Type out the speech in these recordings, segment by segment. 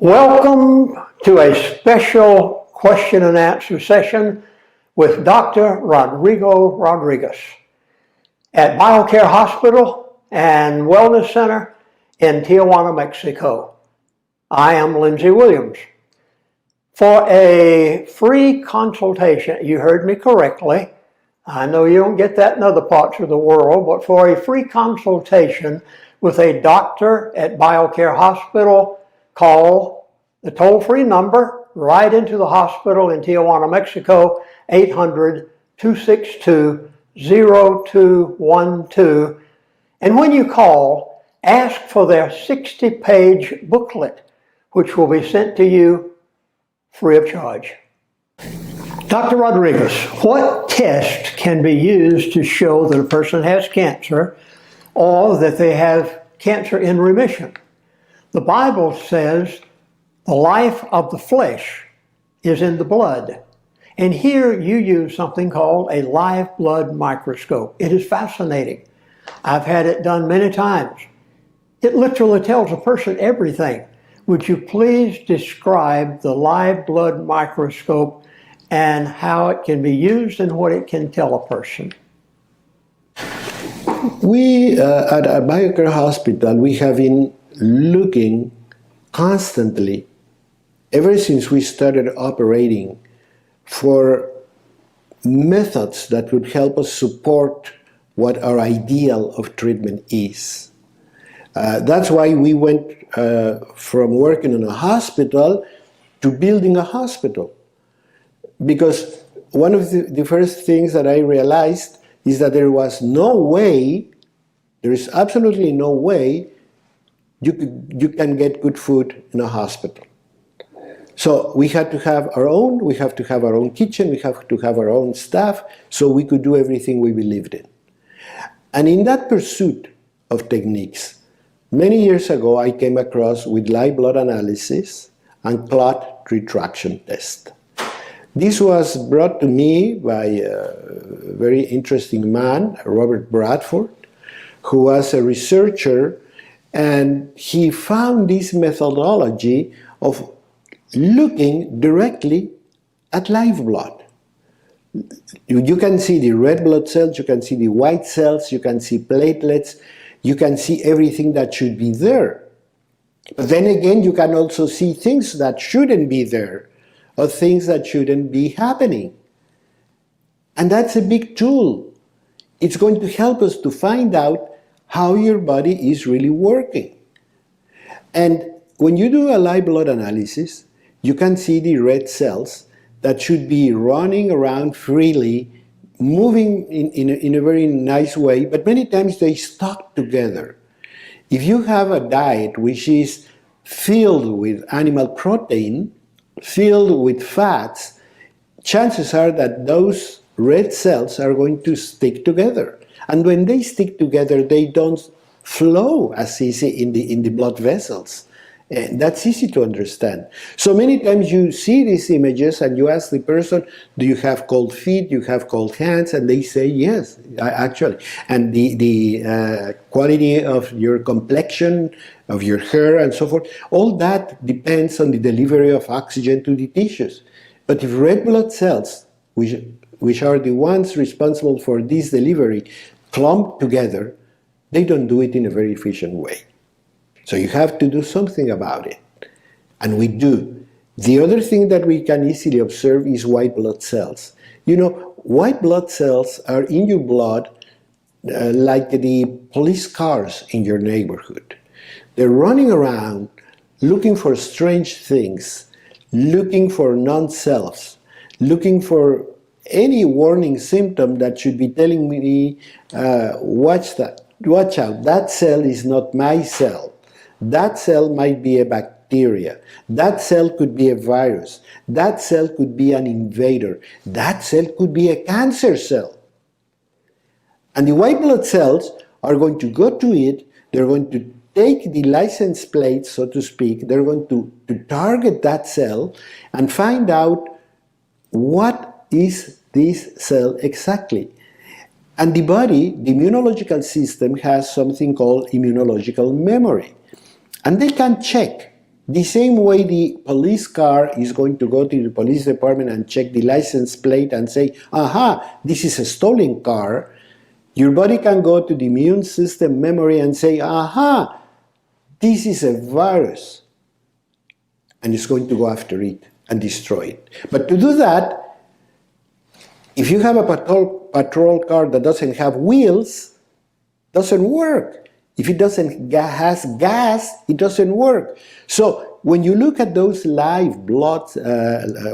Welcome to a special question and answer session with Dr. Rodrigo Rodriguez at BioCare Hospital and Wellness Center in Tijuana, Mexico. I am Lindsay Williams. For a free consultation, you heard me correctly. I know you don't get that in other parts of the world, but for a free consultation with a doctor at BioCare Hospital, call the toll-free number right into the hospital in Tijuana, Mexico, 800-262-0212. And when you call, ask for their 60-page booklet, which will be sent to you free of charge. Dr. Rodriguez, what test can be used to show that a person has cancer or that they have cancer in remission? The Bible says the life of the flesh is in the blood. And here you use something called a live blood microscope. It is fascinating. I've had it done many times. It literally tells a person everything. Would you please describe the live blood microscope and how it can be used and what it can tell a person? We at BioCare Hospital, we have been looking constantly, ever since we started operating, for methods that would help us support what our ideal of treatment is. That's why we went from working in a hospital to building a hospital. Because one of the first things that I realized is that there was no way, there is absolutely no way you can get good food in a hospital. So we had to have our own, we have to have our own kitchen, we have to have our own staff, so we could do everything we believed in. And in that pursuit of techniques, many years ago I came across with live blood analysis and clot retraction test. This was brought to me by a very interesting man, Robert Bradford, who was a researcher, and he found this methodology of looking directly at live blood. You can see the red blood cells, you can see the white cells, you can see platelets, you can see everything that should be there. But then again, you can also see things that shouldn't be there, or things that shouldn't be happening. And that's a big tool. It's going to help us to find out how your body is really working. And when you do a live blood analysis, you can see the red cells that should be running around freely, moving in a very nice way, but many times they stuck together. If you have a diet which is filled with animal protein, filled with fats, chances are that those red cells are going to stick together. And when they stick together, they don't flow as easy in the blood vessels. And that's easy to understand. So many times you see these images and you ask the person, do you have cold feet, do you have cold hands? And they say, yes, actually. And the quality of your complexion, of your hair and so forth, all that depends on the delivery of oxygen to the tissues. But if red blood cells, which are the ones responsible for this delivery, clump together, they don't do it in a very efficient way. So you have to do something about it. And we do. The other thing that we can easily observe is white blood cells. You know, white blood cells are in your blood like the police cars in your neighborhood. They're running around looking for strange things, looking for non-selves, looking for any warning symptom that should be telling me, watch out, that cell is not my cell. That cell might be a bacteria. That cell could be a virus. That cell could be an invader. That cell could be a cancer cell. And the white blood cells are going to go to it, they're going to take the license plate, so to speak, they're going to target that cell and find out what is this cell exactly. And the body, the immunological system, has something called immunological memory. And they can check The same way the police car is going to go to the police department and check the license plate and say, aha, this is a stolen car, your body can go to the immune system memory and say, aha, this is a virus. And it's going to go after it and destroy it. But to do that, if you have a patrol car that doesn't have wheels, doesn't work. If it doesn't has gas, it doesn't work. So when you look at those live blood,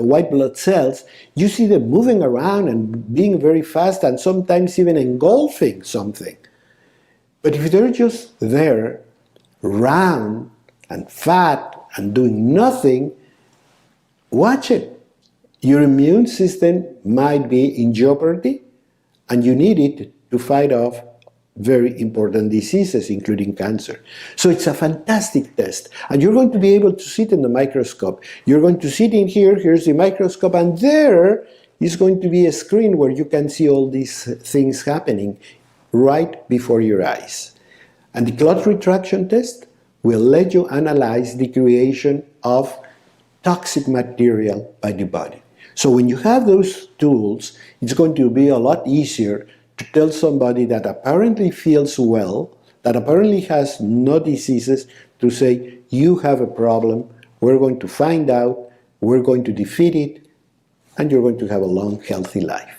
white blood cells, you see them moving around and being very fast and sometimes even engulfing something. But if they're just there, round and fat and doing nothing, watch it. Your immune system might be in jeopardy and you need it to fight off very important diseases, including cancer. So it's a fantastic test. And you're going to be able to see it in the microscope. You're going to sit in here, here's the microscope, and there is going to be a screen where you can see all these things happening right before your eyes. And the clot retraction test will let you analyze the creation of toxic material by the body. So when you have those tools, it's going to be a lot easier to tell somebody that apparently feels well, that apparently has no diseases, to say, you have a problem, we're going to find out, we're going to defeat it, and you're going to have a long, healthy life.